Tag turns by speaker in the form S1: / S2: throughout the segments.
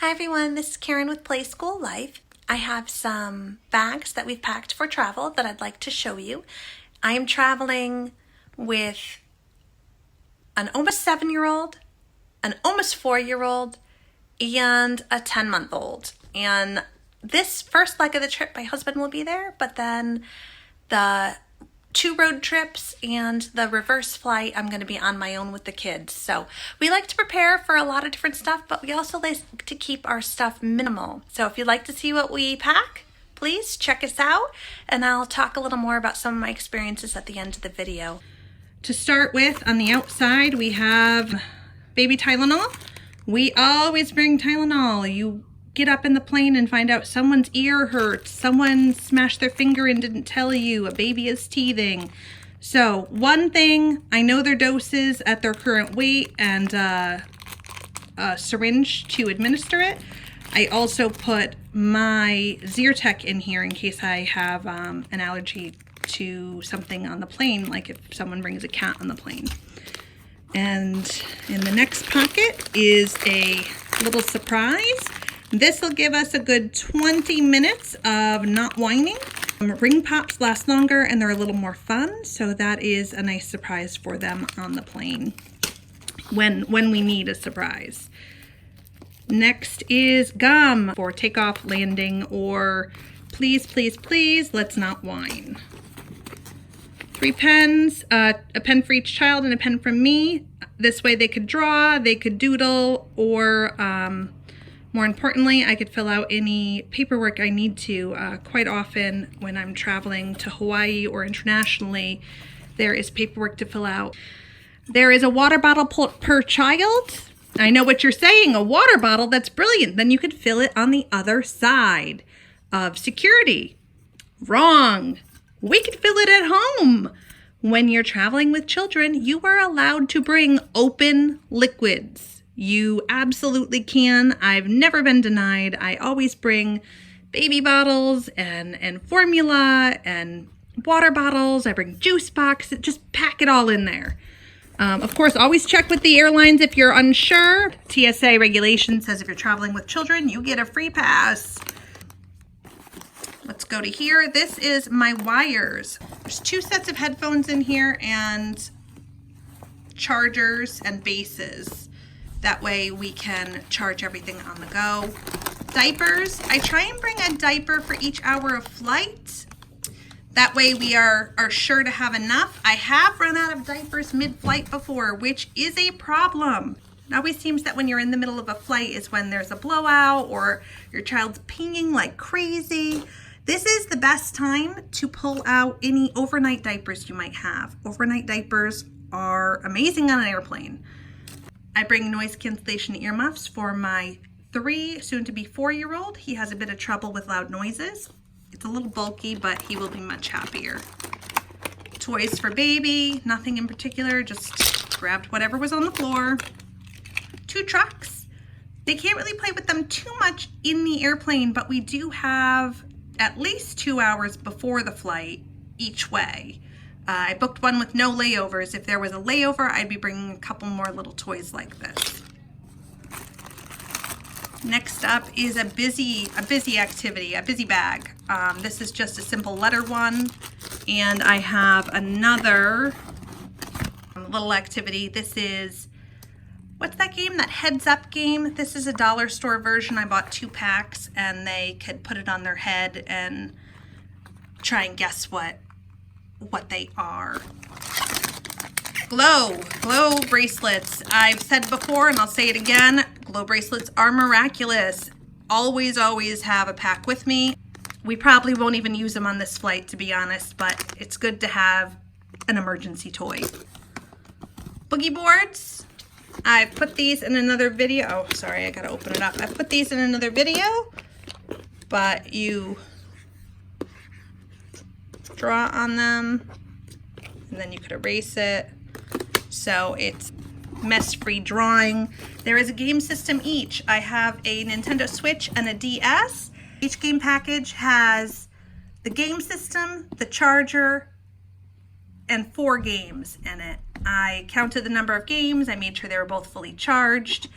S1: Hi everyone, this is Karen with Play School Life. I have some bags that we've packed for travel that I'd like to show you. I am traveling with an almost 7-year-old, an almost 4-year-old, and a 10-month-old. And this first leg of the trip, my husband will be there, but then the 2 road trips and the reverse flight, I'm going to be on my own with the kids. So we like to prepare for a lot of different stuff, but we also like to keep our stuff minimal. So if you'd like to see what we pack, please check us out, and I'll talk a little more about some of my experiences at the end of the video.
S2: To start with, on the outside, we have baby Tylenol. We always bring Tylenol. You get up in the plane and find out someone's ear hurts, someone smashed their finger and didn't tell you, a baby is teething. So one thing, I know their doses at their current weight and a syringe to administer it. I also put my Zyrtec in here in case I have an allergy to something on the plane, like if someone brings a cat on the plane. And in the next pocket is a little surprise. This will give us a good 20 minutes of not whining. Ring pops last longer and they're a little more fun, so that is a nice surprise for them on the plane when we need a surprise. Next is gum for takeoff, landing, or please, please, please, let's not whine. 3 pens, a pen for each child and a pen from me. This way they could draw, they could doodle, or more importantly, I could fill out any paperwork I need to. Quite often when I'm traveling to Hawaii or internationally, there is paperwork to fill out. There is a water bottle per child. I know what you're saying, a water bottle, that's brilliant. Then you could fill it on the other side of security. Wrong. We could fill it at home. When you're traveling with children, you are allowed to bring open liquids. You absolutely can. I've never been denied. I always bring baby bottles and formula and water bottles. I bring juice boxes. Just pack it all in there. Of course, always check with the airlines if you're unsure. TSA regulation says if you're traveling with children, you get a free pass. Let's go to here. This is my wires. There's 2 sets of headphones in here and chargers and bases. That way we can charge everything on the go. Diapers. I try and bring a diaper for each hour of flight. That way we are sure to have enough. I have run out of diapers mid-flight before, which is a problem. It always seems that when you're in the middle of a flight is when there's a blowout or your child's pinging like crazy. This is the best time to pull out any overnight diapers you might have. Overnight diapers are amazing on an airplane. I bring noise cancellation earmuffs for my 3, soon to be 4-year-old. He has a bit of trouble with loud noises. It's a little bulky, but he will be much happier. Toys for baby, nothing in particular, just grabbed whatever was on the floor. 2 trucks. They can't really play with them too much in the airplane, but we do have at least 2 hours before the flight each way. I booked one with no layovers. If there was a layover, I'd be bringing a couple more little toys like this. Next up is a busy activity, a busy bag. This is just a simple letter one, and I have another little activity. This is, what's that game? That Heads Up game. This is a dollar store version. I bought 2 packs, and they could put it on their head and try and guess what they are. Glow bracelets. I've said before and I'll say it again, glow bracelets are miraculous. Always have a pack with me. We probably won't even use them on this flight, to be honest, but it's good to have an emergency toy. Boogie boards. I put these in another video. Oh, sorry, I gotta open it up. I put these in another video, but you draw on them and then you could erase it, so it's mess-free drawing. There is a game system each. I have a Nintendo Switch and a DS. Each game package has the game system, the charger, and 4 games in it. I counted the number of games. I made sure they were both fully charged.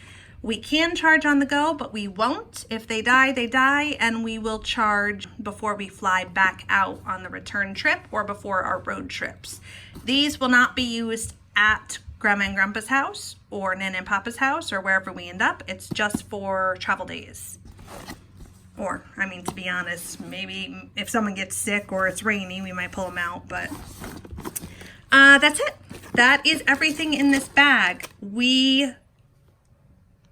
S2: We can charge on the go, but we won't. If they die, they die, and we will charge before we fly back out on the return trip or before our road trips. These will not be used at Grandma and Grandpa's house or Nana and Papa's house or wherever we end up. It's just for travel days. Or, I mean, to be honest, maybe if someone gets sick or it's rainy, we might pull them out, but that's it. That is everything in this bag. We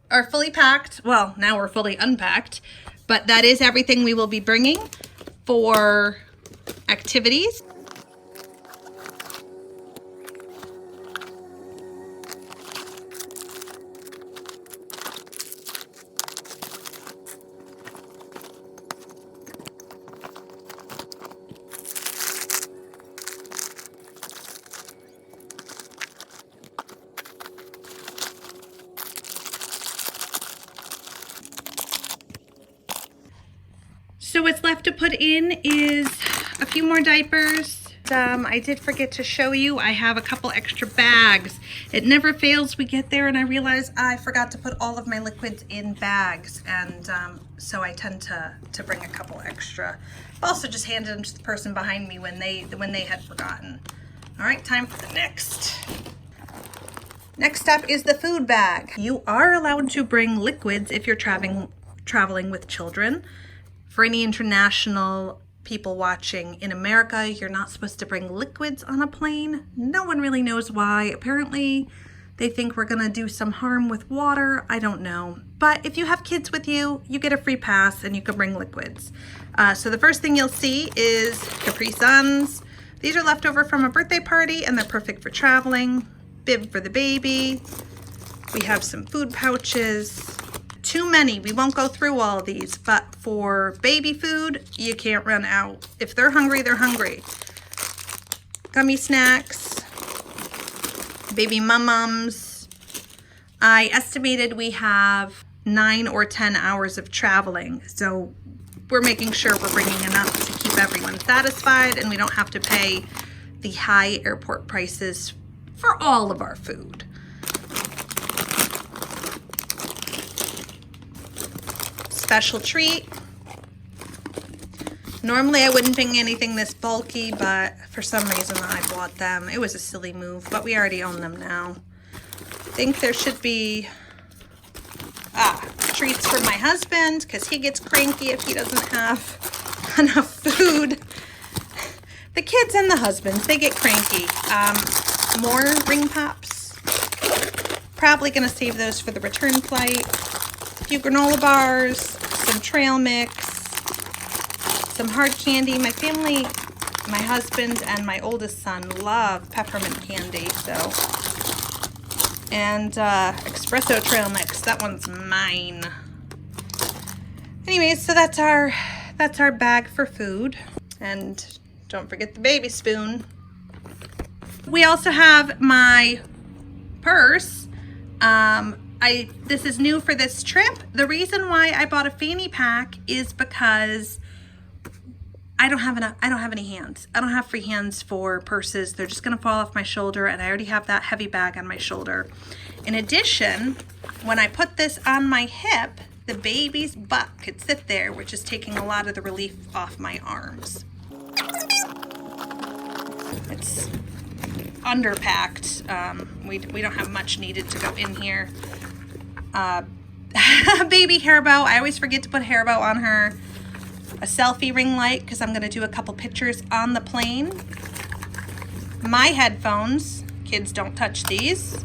S2: are fully packed. Well, now we're fully unpacked, but that is everything we will be bringing for activities. So what's left to put in is a few more diapers. I did forget to show you, I have a couple extra bags. It never fails, we get there and I realize I forgot to put all of my liquids in bags, and so I tend to bring a couple extra. I've also just handed them to the person behind me when they had forgotten. All right, time for the next. Next up is the food bag. You are allowed to bring liquids if you're traveling with children. For any international people watching, in America, you're not supposed to bring liquids on a plane. No one really knows why. Apparently, they think we're gonna do some harm with water. I don't know. But if you have kids with you, you get a free pass and you can bring liquids. So the first thing you'll see is Capri Suns. These are left over from a birthday party and they're perfect for traveling. Bib for the baby. We have some food pouches. Too many, we won't go through all of these, but for baby food, you can't run out. If they're hungry, they're hungry. Gummy snacks, baby mum-mums. I estimated we have 9 or 10 hours of traveling, so we're making sure we're bringing enough to keep everyone satisfied and we don't have to pay the high airport prices for all of our food. Special treat. Normally I wouldn't bring anything this bulky, but for some reason I bought them. It was a silly move, but we already own them now. I think there should be treats for my husband because he gets cranky if he doesn't have enough food. The kids and the husbands, they get cranky. More ring pops. Probably gonna save those for the return flight. A few granola bars, some trail mix, some hard candy. My family, my husband and my oldest son love peppermint candy, so. And espresso trail mix, that one's mine. Anyways, so that's our bag for food. And don't forget the baby spoon. We also have my purse. This is new for this trip. The reason why I bought a fanny pack is because I don't have any hands. I don't have free hands for purses. They're just gonna fall off my shoulder and I already have that heavy bag on my shoulder. In addition, when I put this on my hip, the baby's butt could sit there, which is taking a lot of the relief off my arms. It's underpacked. We don't have much needed to go in here. Baby hair bow. I always forget to put hair bow on her. A selfie ring light because I'm going to do a couple pictures on the plane. My headphones. Kids don't touch these.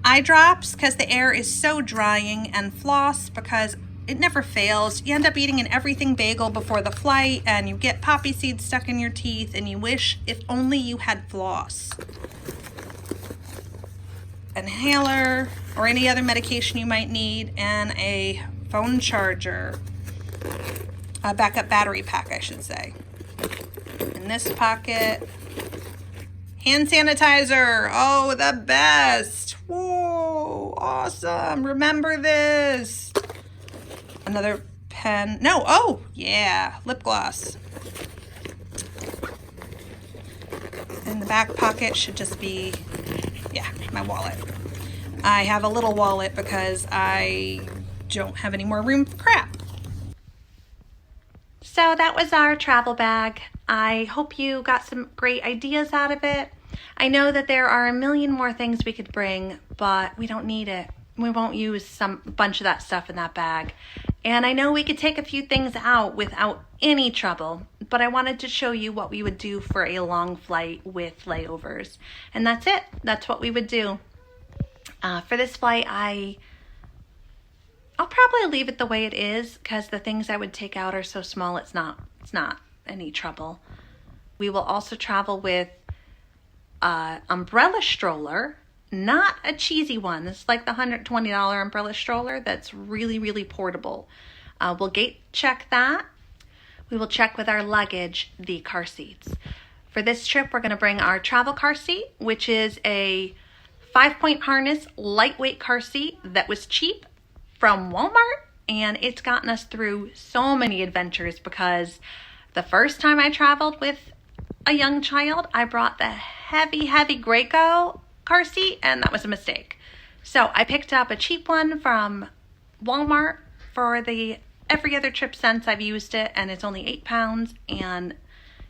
S2: Eye drops because the air is so drying, and floss because it never fails. You end up eating an everything bagel before the flight and you get poppy seeds stuck in your teeth and you wish if only you had floss. Inhaler or any other medication you might need, and a phone charger. A backup battery pack, I should say. In this pocket, hand sanitizer. Oh, the best. Whoa, awesome. Remember this. Another pen. No, oh, yeah, lip gloss. In the back pocket should just be, yeah, my wallet. I have a little wallet because I don't have any more room for crap.
S1: So that was our travel bag. I hope you got some great ideas out of it. I know that there are a million more things we could bring, but we don't need it. We won't use a bunch of that stuff in that bag. And I know we could take a few things out without any trouble, but I wanted to show you what we would do for a long flight with layovers. And that's it. That's what we would do. For this flight, I'll probably leave it the way it is because the things I would take out are so small it's not any trouble. We will also travel with an umbrella stroller, not a cheesy one. It's like the $120 umbrella stroller that's really, really portable. We'll gate check that. We will check with our luggage the car seats. For this trip, we're going to bring our travel car seat, which is a 5-point harness, lightweight car seat that was cheap from Walmart, and it's gotten us through so many adventures because the first time I traveled with a young child, I brought the heavy Graco car seat, and that was a mistake. So I picked up a cheap one from Walmart for every other trip since I've used it, and it's only 8 pounds, and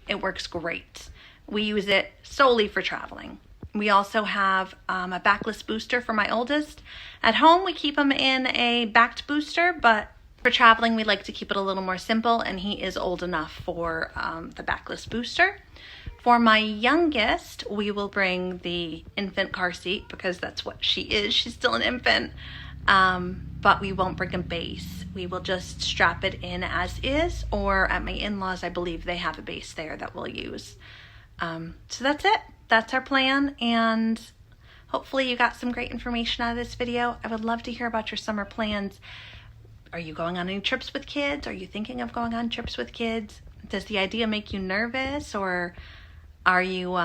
S1: it works great. We use it solely for traveling. We also have a backless booster for my oldest. At home, we keep him in a backed booster, but for traveling, we like to keep it a little more simple, and he is old enough for the backless booster. For my youngest, we will bring the infant car seat because that's what she is. She's still an infant, but we won't bring a base. We will just strap it in as is, or at my in-laws, I believe they have a base there that we'll use. So that's it. That's our plan, and hopefully you got some great information out of this video. I would love to hear about your summer plans. Are you going on any trips with kids? Are you thinking of going on trips with kids? Does the idea make you nervous, or are you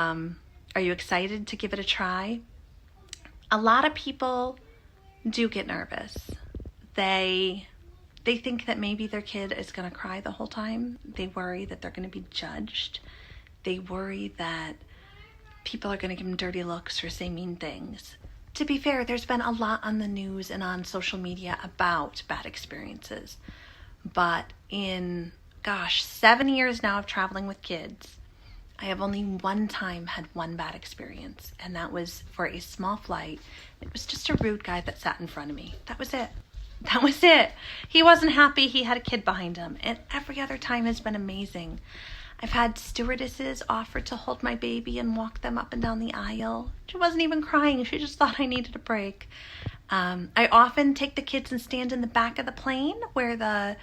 S1: excited to give it a try? A lot of people do get nervous. They think that maybe their kid is going to cry the whole time. They worry that they're going to be judged. They worry that people are going to give them dirty looks or say mean things. To be fair, there's been a lot on the news and on social media about bad experiences. But in, 7 years now of traveling with kids, I have only one time had one bad experience, and that was for a small flight. It was just a rude guy that sat in front of me. That was it. That was it. He wasn't happy. He had a kid behind him, and every other time has been amazing. I've had stewardesses offer to hold my baby and walk them up and down the aisle. She wasn't even crying. She just thought I needed a break. I often take the kids and stand in the back of the plane where the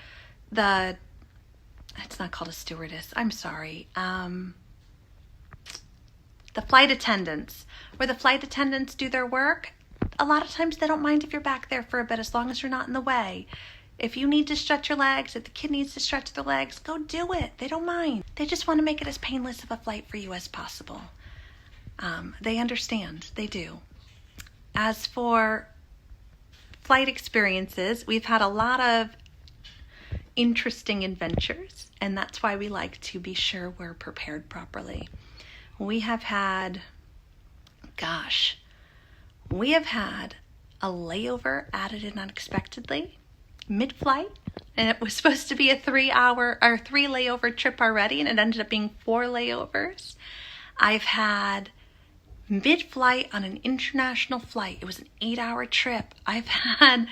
S1: it's not called a stewardess. I'm sorry. The flight attendants, where the flight attendants do their work. A lot of times they don't mind if you're back there for a bit as long as you're not in the way. If you need to stretch your legs, if the kid needs to stretch their legs, go do it. They don't mind. They just want to make it as painless of a flight for you as possible. They understand. They do. As for flight experiences, we've had a lot of interesting adventures, and that's why we like to be sure we're prepared properly. We have had a layover added in unexpectedly mid-flight, and it was supposed to be a 3 layover trip already, and it ended up being 4 layovers. I've had mid-flight on an international flight. It was an 8-hour trip. I've had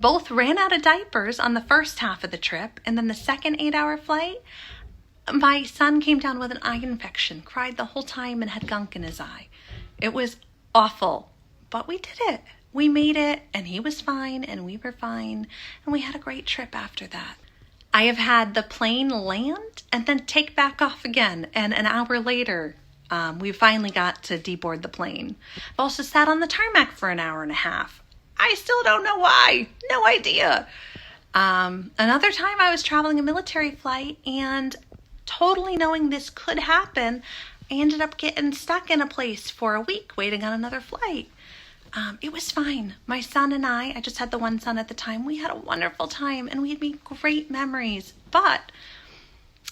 S1: both ran out of diapers on the first half of the trip, and then the second 8-hour flight, my son came down with an eye infection, cried the whole time, and had gunk in his eye. It was awful, but we did it. We made it, and he was fine, and we were fine, and we had a great trip after that. I have had the plane land and then take back off again, and an hour later, we finally got to deboard the plane. I've also sat on the tarmac for an hour and a half. I still don't know why. No idea. Another time I was traveling a military flight, and totally knowing this could happen, I ended up getting stuck in a place for a week waiting on another flight. It was fine. My son and I just had the one son at the time, we had a wonderful time, and we had made great memories. But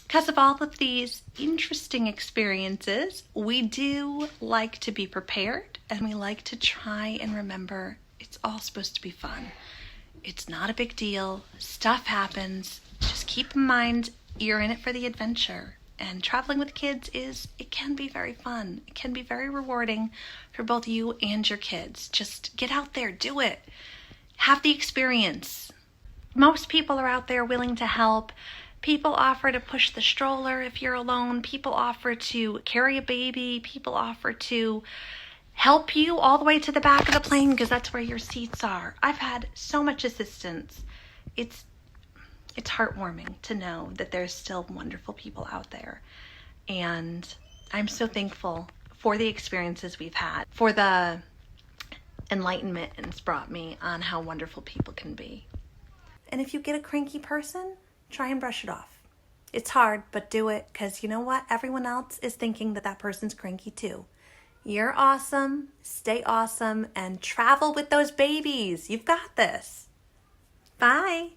S1: because of all of these interesting experiences, we do like to be prepared, and we like to try and remember it's all supposed to be fun. It's not a big deal. Stuff happens. Just keep in mind you're in it for the adventure. And traveling with kids it can be very fun. It can be very rewarding for both you and your kids. Just get out there, do it. Have the experience. Most people are out there willing to help. People offer to push the stroller if you're alone. People offer to carry a baby. People offer to help you all the way to the back of the plane because that's where your seats are. I've had so much assistance. It's heartwarming to know that there's still wonderful people out there. And I'm so thankful for the experiences we've had, for the enlightenment it's brought me on how wonderful people can be. And if you get a cranky person, try and brush it off. It's hard, but do it, because you know what? Everyone else is thinking that person's cranky too. You're awesome, stay awesome, and travel with those babies. You've got this. Bye.